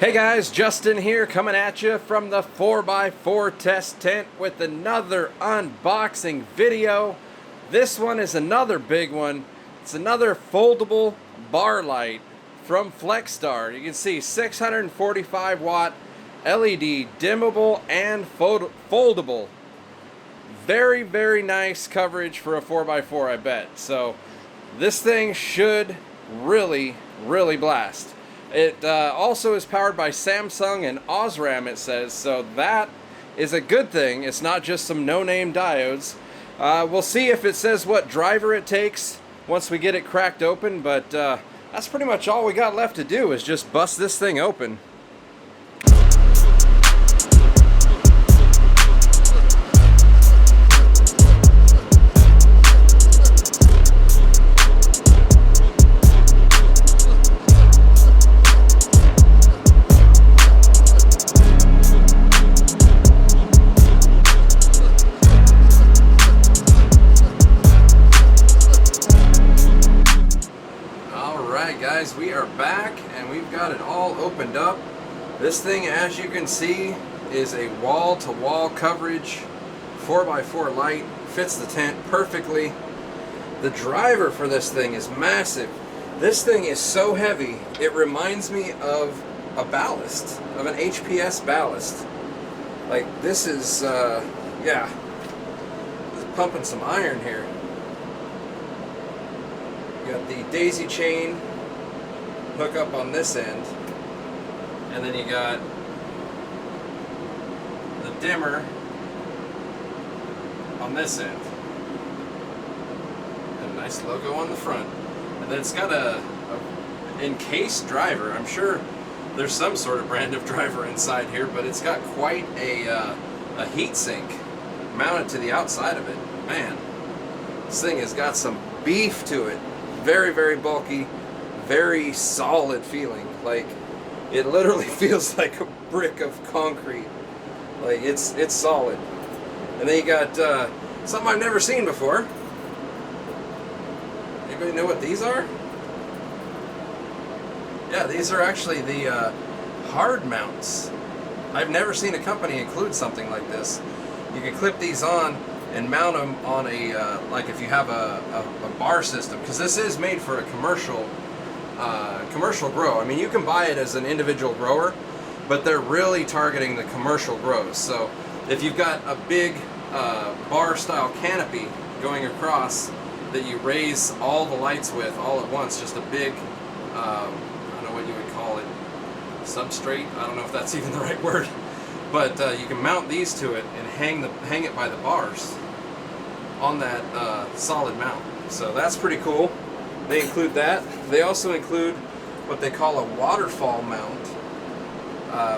Hey guys, Justin here coming at you from the 4x4 test tent with another unboxing video. This one is another big one. It's another foldable bar light from Flexstar. You can see 645 watt LED, dimmable and foldable. Very, very nice coverage for a 4x4, I bet. So this thing should really blast. It also is powered by Samsung and Osram, it says, so that is a good thing. It's not just some no-name diodes. We'll see if it says what driver it takes once we get it cracked open, but that's pretty much all we got left to do is just bust this thing open. Guys, we are back and we've got it all opened up. This thing, as you can see, is a wall-to-wall coverage 4x4 light. Fits the tent perfectly. The driver for this thing is massive. This thing is so heavy it reminds me of a ballast, of an HPS ballast. Like this is yeah, it's pumping some iron here. You got the daisy chain hook up on this end, and then you got the dimmer on this end, and a nice logo on the front, and then it's got a encased driver. I'm sure there's some sort of brand of driver inside here, but it's got quite a heat sink mounted to the outside of it. Man, this thing has got some beef to it. Very bulky, very solid feeling. Like it literally feels like a brick of concrete. Like it's solid. And then you got something I've never seen before. Anybody know what these are? Yeah, these are actually the hard mounts. I've never seen a company include something like this. You can clip these on and mount them on a like if you have a bar system, because this is made for a commercial grow. I mean, you can buy it as an individual grower, but they're really targeting the commercial grows. So if you've got a big bar style canopy going across that you raise all the lights with all at once, just a big I don't know what you would call it, substrate, I don't know if that's even the right word, but you can mount these to it and hang it by the bars on that solid mount. So that's pretty cool. They include that. They also include what they call a waterfall mount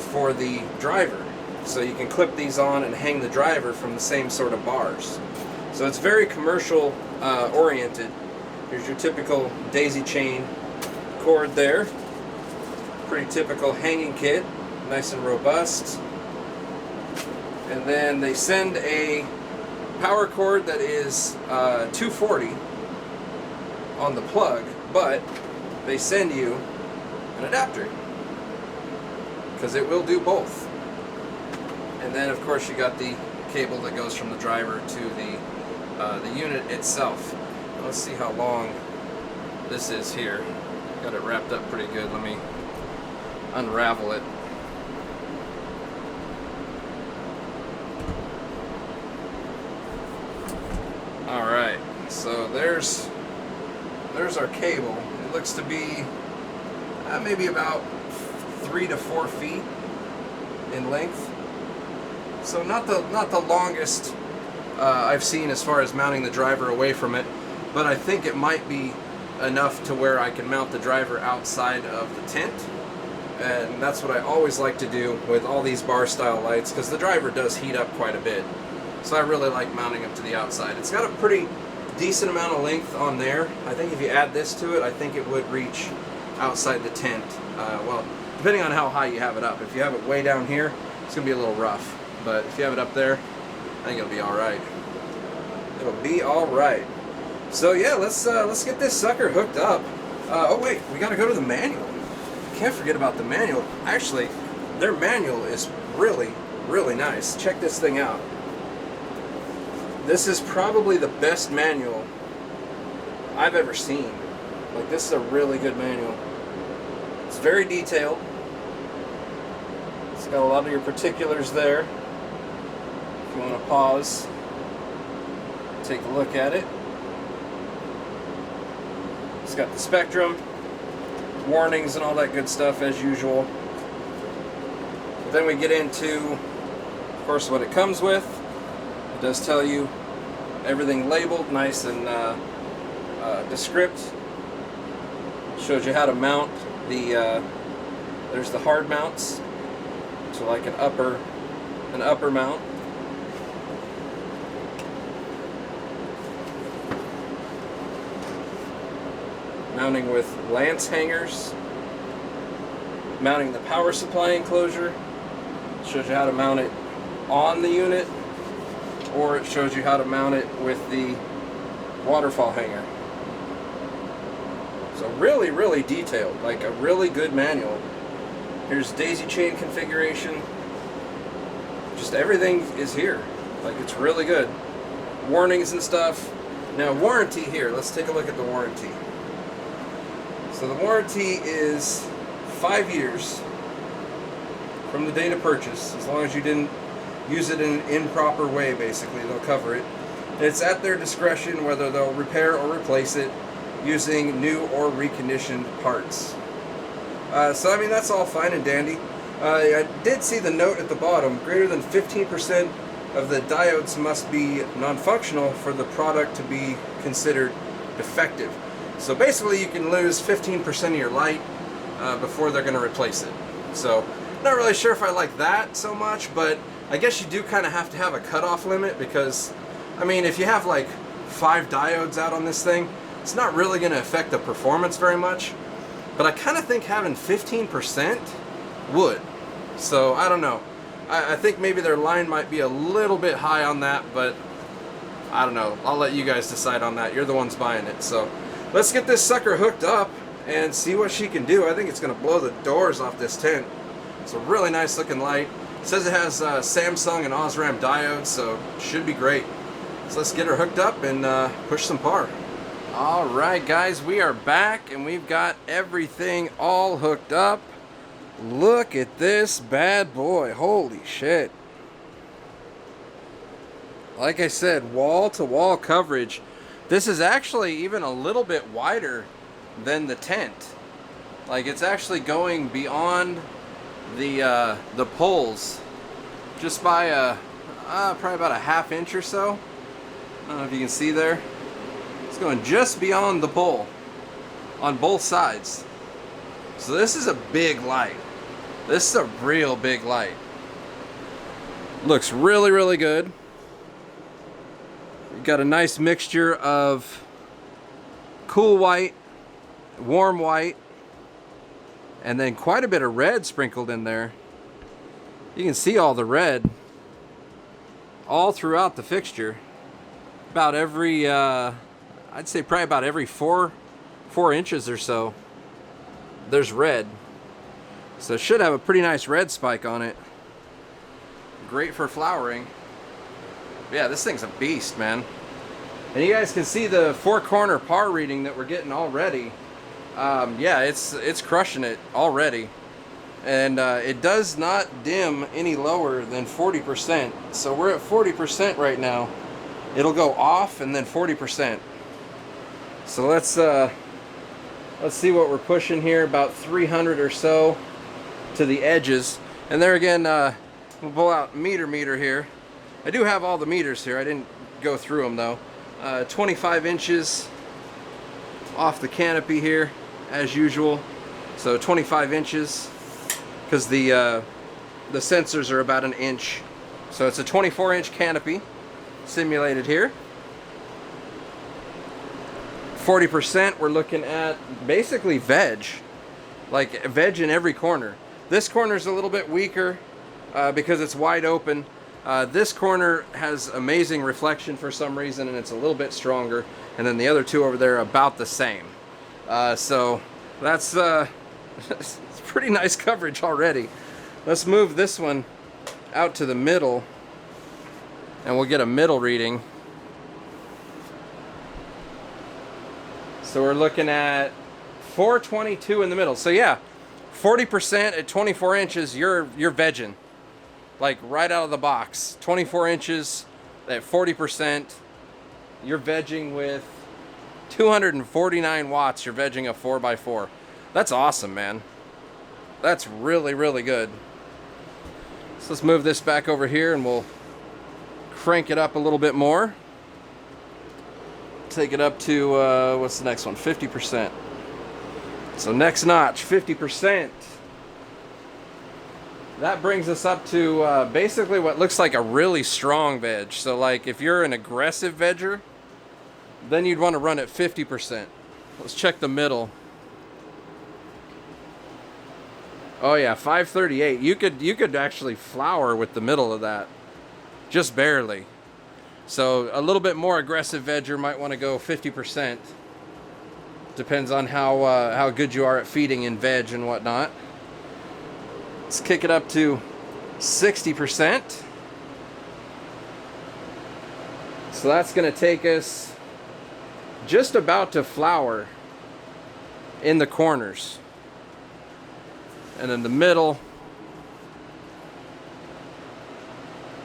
for the driver. So you can clip these on and hang the driver from the same sort of bars. So it's very commercial oriented. Here's your typical daisy chain cord there. Pretty typical hanging kit, nice and robust. And then they send a power cord that is 240 on the plug, but they send you an adapter because it will do both. And then of course you got the cable that goes from the driver to the unit itself. Let's see how long this is here. Got it wrapped up pretty good. Let me unravel it. Alright, so there's our cable. It looks to be maybe about 3 to 4 feet in length. So not the longest I've seen as far as mounting the driver away from it, but I think it might be enough to where I can mount the driver outside of the tent. And that's what I always like to do with all these bar style lights, because the driver does heat up quite a bit. So I really like mounting them to the outside. It's got a pretty decent amount of length on there. I think if you add this to it, I think it would reach outside the tent. Well, depending on how high you have it up. If you have it way down here, it's going to be a little rough. But if you have it up there, I think it'll be alright. It'll be alright. So yeah, let's get this sucker hooked up. Oh wait, we got to go to the manual. can't forget about the manual. Actually, their manual is really, really nice. Check this thing out. This is probably the best manual I've ever seen. Like, this is a really good manual. It's very detailed. It's got a lot of your particulars there. If you want to pause, take a look at it. It's got the spectrum, warnings, and all that good stuff as usual. But then we get into, of course, what it comes with. It does tell you everything labeled nice and descript. Shows you how to mount the there's the hard mounts, so like an upper mount. Mounting with lance hangers. Mounting the power supply enclosure. Shows you how to mount it on the unit, or it shows you how to mount it with the waterfall hanger. So really, really detailed, like a really good manual. Here's daisy chain configuration. Just everything is here. Like, it's really good. Warnings and stuff. Now, warranty here. Let's take a look at the warranty. So the warranty is 5 years from the date of purchase. As long as you didn't use it in an improper way, basically, they'll cover it. It's at their discretion whether they'll repair or replace it using new or reconditioned parts. So I mean, that's all fine and dandy. I did see the note at the bottom, greater than 15% of the diodes must be non-functional for the product to be considered defective. So basically you can lose 15% of your light before they're going to replace it. So not really sure if I like that so much, but I guess you do kind of have to have a cutoff limit, because I mean, if you have like 5 diodes out on this thing, it's not really going to affect the performance very much. But I kind of think having 15% would. So I don't know. I think maybe their line might be a little bit high on that, but I don't know. I'll let you guys decide on that. You're the ones buying it. So let's get this sucker hooked up and see what she can do. I think it's going to blow the doors off this tent. It's a really nice looking light. It says it has Samsung and Osram diodes, so it should be great. So let's get her hooked up and push some par. Alright guys, we are back and we've got everything all hooked up. Look at this bad boy. Holy shit. Like I said, wall-to-wall coverage. This is actually even a little bit wider than the tent. Like, it's actually going beyond the poles just by probably about a ½ inch or so. I don't know if you can see there. It's going just beyond the pole on both sides. So this is a big light. This is a real big light. Looks really, really good. You've got a nice mixture of cool white, warm white, and then quite a bit of red sprinkled in there. You can see all the red all throughout the fixture. About every I'd say probably about every 4 inches or so, there's red. So it should have a pretty nice red spike on it. Great for flowering. But yeah, this thing's a beast, man. And you guys can see the 4-corner par reading that we're getting already. Yeah, it's crushing it already. And it does not dim any lower than 40%. So we're at 40% right now. It'll go off and then 40%. So let's see what we're pushing here. About 300 or so to the edges. And there again, we'll pull out meter here. I do have all the meters here. I didn't go through them though. 25 inches off the canopy here, as usual. So 25 inches, because the sensors are about 1 inch. So it's a 24-inch canopy simulated here. 40%, we're looking at basically veg. Like veg in every corner. This corner is a little bit weaker because it's wide open. This corner has amazing reflection for some reason, and it's a little bit stronger. And then the other two over there are about the same. So that's it's pretty nice coverage already. Let's move this one out to the middle and we'll get a middle reading. So we're looking at 422 in the middle. So yeah, 40% at 24 inches, you're vegging. Like right out of the box. 24 inches at 40%, you're vegging with 249 watts, you're vegging a 4x4. That's awesome, man. That's really, really good. So let's move this back over here and we'll crank it up a little bit more. Take it up to, what's the next one? 50%. So next notch, 50%. That brings us up to basically what looks like a really strong veg. So like if you're an aggressive vegger, then you'd want to run at 50%. Let's check the middle. Oh yeah, 538. You could actually flower with the middle of that. Just barely. So a little bit more aggressive vegger might want to go 50%. Depends on how good you are at feeding in veg and whatnot. Let's kick it up to 60%. So that's going to take us just about to flower in the corners. And in the middle,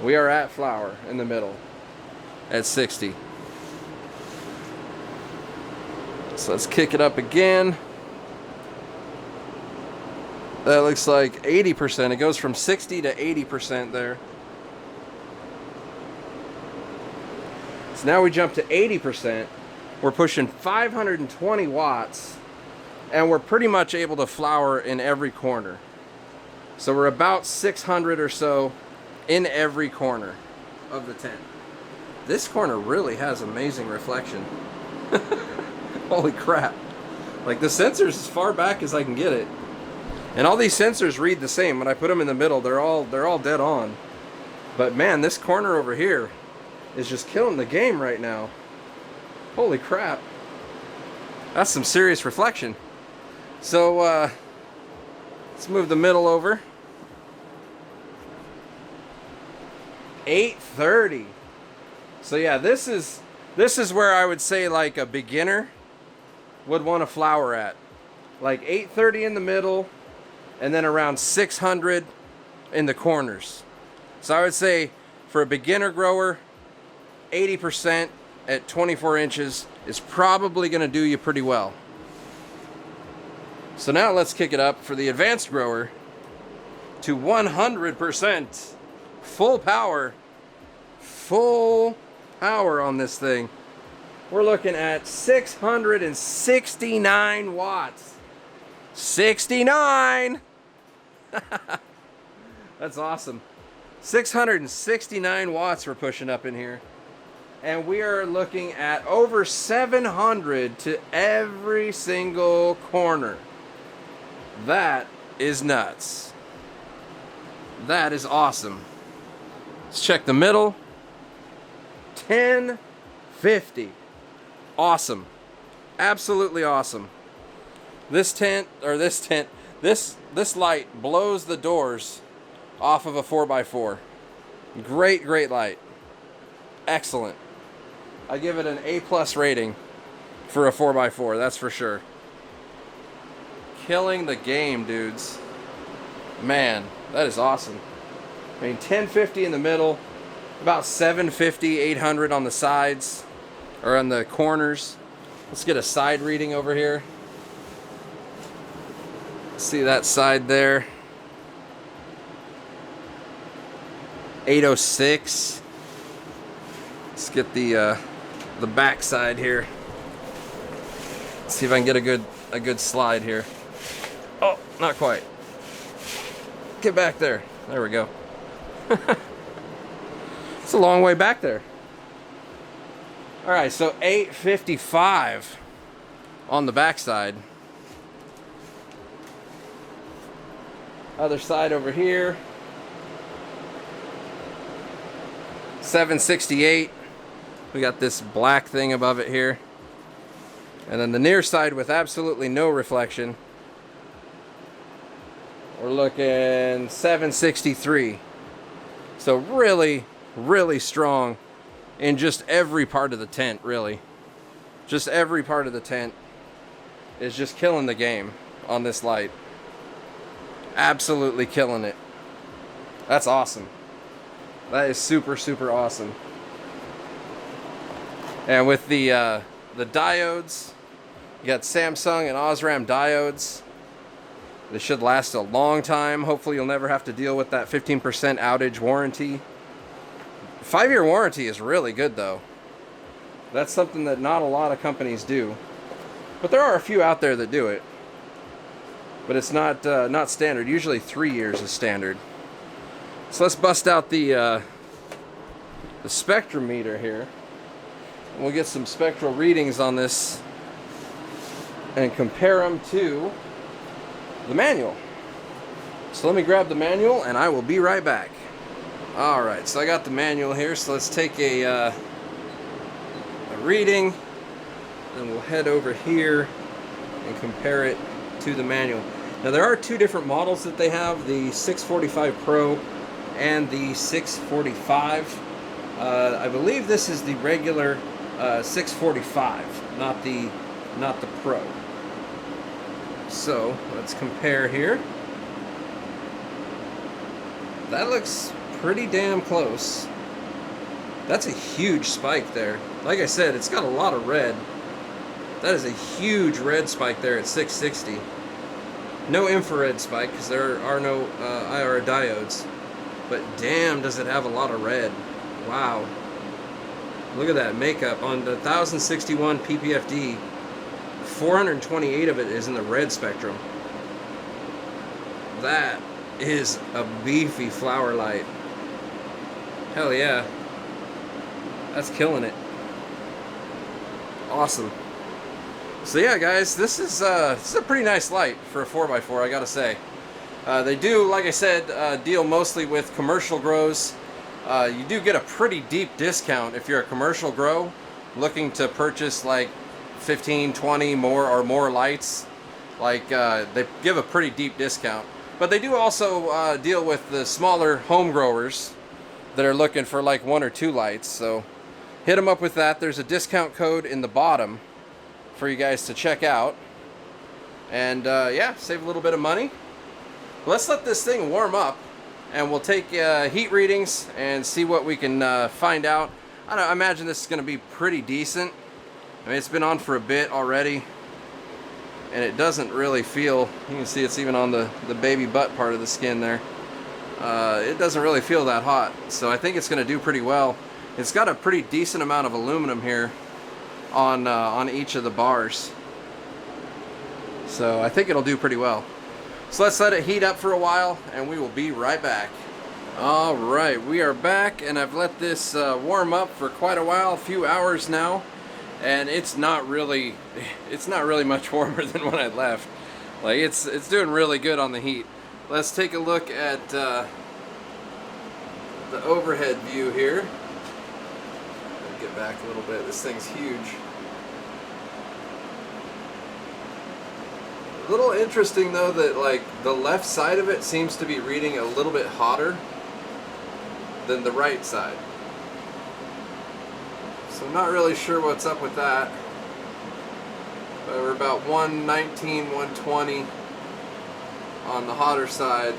we are at flower in the middle at 60. So let's kick it up again. That looks like 80%. It goes from 60 to 80% there. So now we jump to 80%. We're pushing 520 watts. And we're pretty much able to flower in every corner. So we're about 600 or so in every corner of the tent. This corner really has amazing reflection. Holy crap. Like the sensor's as far back as I can get it. And all these sensors read the same. When I put them in the middle, they're all dead on. But man, this corner over here is just killing the game right now. Holy crap. That's some serious reflection. So let's move the middle over. 830. So yeah, this is where I would say like a beginner would want to flower at. Like 830 in the middle and then around 600 in the corners. So I would say for a beginner grower, 80% at 24 inches is probably going to do you pretty well. So now let's kick it up for the advanced grower to 100% full power. Full power on this thing. We're looking at 669 watts. 69! That's awesome. 669 watts we're pushing up in here. And we are looking at over 700 to every single corner. That is nuts. That is awesome. Let's check the middle. 1050. Awesome. Absolutely awesome. This light blows the doors off of a 4x4. Great light. Excellent. I give it an A+ rating for a 4x4, that's for sure. Killing the game, dudes. Man, that is awesome. I mean, 1050 in the middle, about 750, 800 on the sides, or on the corners. Let's get a side reading over here. See that side there? 806. Let's get the back side here. Let's see if I can get a good slide here. Oh, not quite. Get back there. There we go. It's a long way back there. All right, so 855 on the back side. Other side over here. 768. We got this black thing above it here. And then the near side with absolutely no reflection. we're looking 763. So really, really strong in just every part of the tent, really. Just every part of the tent is just killing the game on this light. Absolutely killing it. That's awesome. That is super, super awesome. And with the diodes, you got Samsung and Osram diodes. They should last a long time. Hopefully you'll never have to deal with that 15% outage warranty. 5-year warranty is really good though. That's something that not a lot of companies do. But there are a few out there that do it. But it's not standard. Usually 3 years is standard. So let's bust out the spectrometer here. And we'll get some spectral readings on this and compare them to the manual. So let me grab the manual and I will be right back. Alright, so I got the manual here, so let's take a reading, then we'll head over here and compare it to the manual. Now there are two different models that they have, the 645 Pro and the 645. I believe this is the regular 645, not the Pro. So let's compare here. That looks pretty damn close. That's a huge spike there. Like I said, it's got a lot of red. That is a huge red spike there at 660. No infrared spike because there are no IR diodes. But damn, does it have a lot of red. Wow. Look at that makeup. On the 1061 PPFD, 428 of it is in the red spectrum. That is a beefy flower light. Hell yeah. That's killing it. Awesome. So yeah, guys, this is a pretty nice light for a 4x4, I gotta say. They do, like I said, deal mostly with commercial grows. You do get a pretty deep discount if you're a commercial grow looking to purchase like 15, 20 more lights. Like they give a pretty deep discount. But they do also deal with the smaller home growers that are looking for like 1 or 2 lights. So hit them up with that. There's a discount code in the bottom for you guys to check out. And yeah, save a little bit of money. Let's let this thing warm up and we'll take heat readings and see what we can find out. I imagine this is going to be pretty decent. I mean, it's been on for a bit already and it doesn't really feel, you can see it's even on the baby butt part of the skin there. It doesn't really feel that hot, so I think it's going to do pretty well. It's got a pretty decent amount of aluminum here on each of the bars, so I think it'll do pretty well. So let's let it heat up for a while and we will be right back. Alright, we are back and I've let this warm up for quite a while, a few hours now, and it's not really much warmer than when I left. Like it's doing really good on the heat. Let's take a look at the overhead view here. Get back a little bit, this thing's huge. A little interesting though that like the left side of it seems to be reading a little bit hotter than the right side. So I'm not really sure what's up with that. But we're about 119, 120 on the hotter side,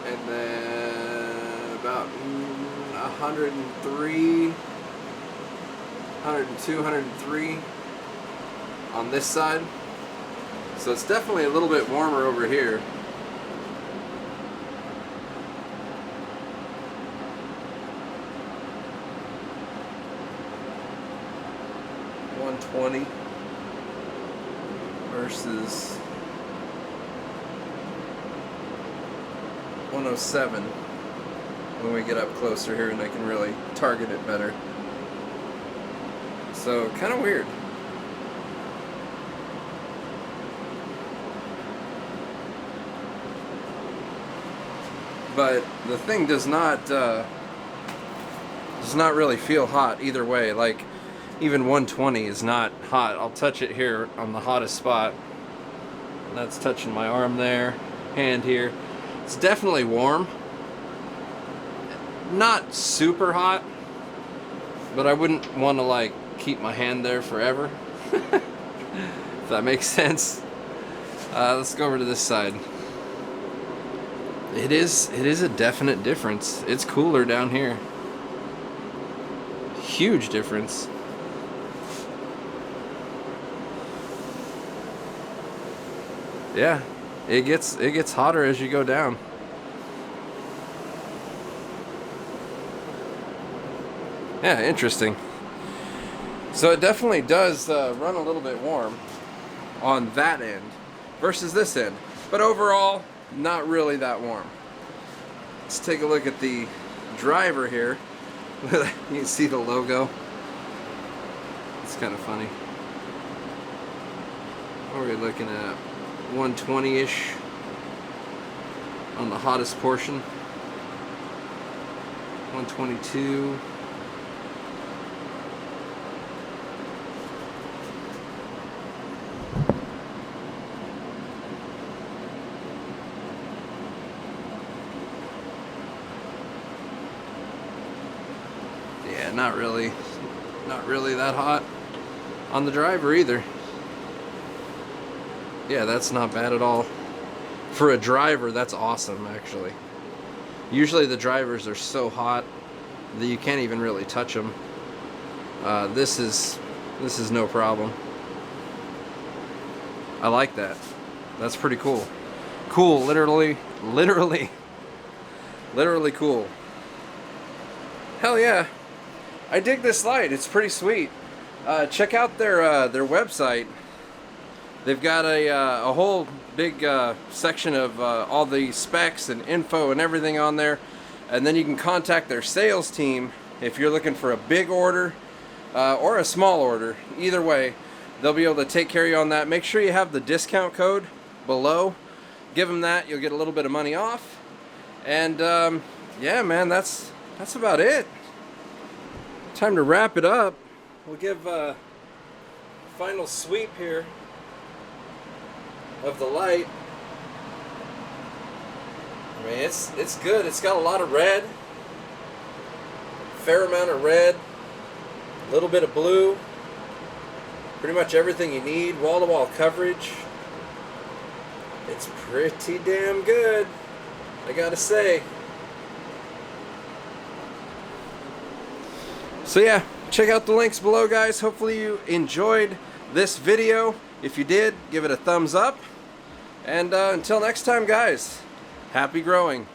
and then about 103, 102, 103 on this side. So it's definitely a little bit warmer over here. $120 versus 107 when we get up closer here and I can really target it better. So kind of weird. But the thing does not really feel hot either way. Like even 120 is not hot. I'll touch it here on the hottest spot. That's touching my arm there, hand here. It's definitely warm. Not super hot, but I wouldn't want to like keep my hand there forever. If that makes sense. Let's go over to this side. It is a definite difference. It's cooler down here. Huge difference. Yeah, it gets hotter as you go down. Yeah, interesting. So it definitely does run a little bit warm on that end versus this end, but overall not really that warm. Let's take a look at the driver here. You can see the logo. It's kind of funny. What are we looking at? 120-ish on the hottest portion. 122. Yeah, not really that hot on the driver either. Yeah, that's not bad at all. For a driver, that's awesome actually. Usually the drivers are so hot that you can't even really touch them. This is no problem. I like that. That's pretty cool. Cool, literally cool. Hell yeah. I dig this light. It's pretty sweet. Check out their website. They've got a whole big section of all the specs and info and everything on there, and then you can contact their sales team if you're looking for a big order or a small order. Either way, they'll be able to take care of you on that. Make sure you have the discount code below. Give them that. You'll get a little bit of money off. And yeah, man, that's about it. Time to wrap it up. We'll give a final sweep here of the light. I mean, it's good. It's got a lot of red, fair amount of red, a little bit of blue, pretty much everything you need, wall-to-wall coverage. It's pretty damn good, I gotta say. So yeah, check out the links below, guys. Hopefully you enjoyed this video. If you did, give it a thumbs up. And until next time, guys, happy growing.